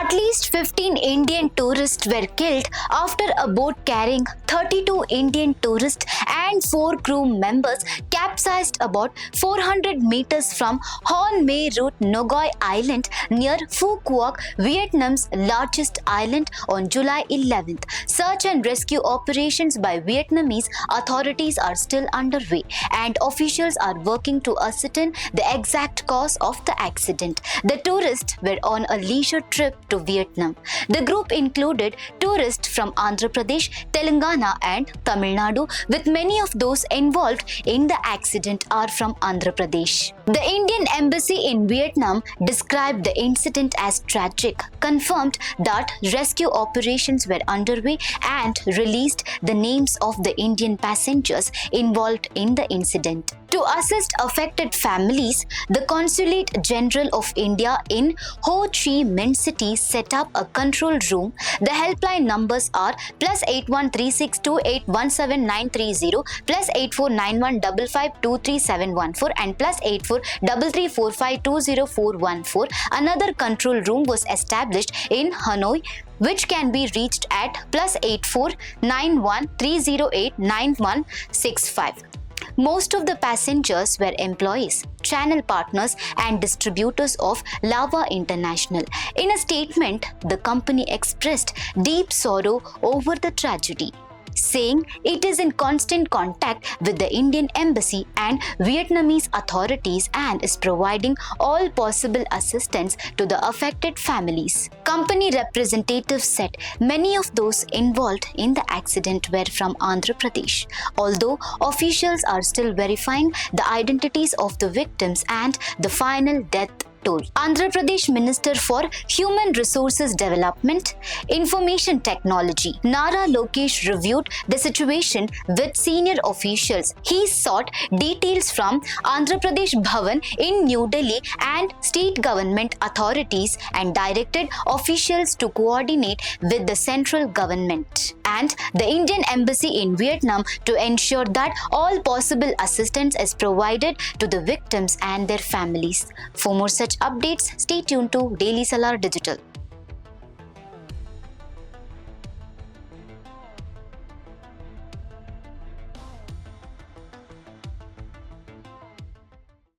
At least 15 Indian tourists were killed after a boat carrying 32 Indian tourists and 4 crew members capsized about 400 meters from Hanoi route Ngoai Island near Phu Quoc, Vietnam's largest island on July 11th. Search and rescue operations by Vietnamese authorities are still underway and officials are working to ascertain the exact cause of the accident. The tourists were on a leisure trip to Vietnam. The group included tourists from Andhra Pradesh, Telangana and Tamil Nadu, with many of those involved in the accident are from Andhra Pradesh. The Indian Embassy in Vietnam described the incident as tragic, confirmed that rescue operations were underway and released the names of the Indian passengers involved in the incident. To assist affected families, the Consulate General of India in Ho Chi Minh City set up a control room. The helpline numbers are +8136281790, +849155237114 and +843345204114. Another control room was established in Hanoi, which can be reached at +849130899165. Most of the passengers were employees, channel partners and distributors of Lava International. In a statement, the company expressed deep sorrow over the tragedy, saying it is in constant contact with the Indian Embassy and Vietnamese authorities and is providing all possible assistance to the affected families. Company representatives said many of those involved in the accident were from Andhra Pradesh, although officials are still verifying the identities of the victims and the final death toll. Andhra Pradesh Minister for Human Resources Development, Information Technology, Nara Lokesh reviewed the situation with senior officials. He sought details from Andhra Pradesh Bhavan in New Delhi and state government authorities and directed officials to coordinate with the central government and the Indian Embassy in Vietnam to ensure that all possible assistance is provided to the victims and their families. For more such updates, stay tuned to Daily Salar Digital.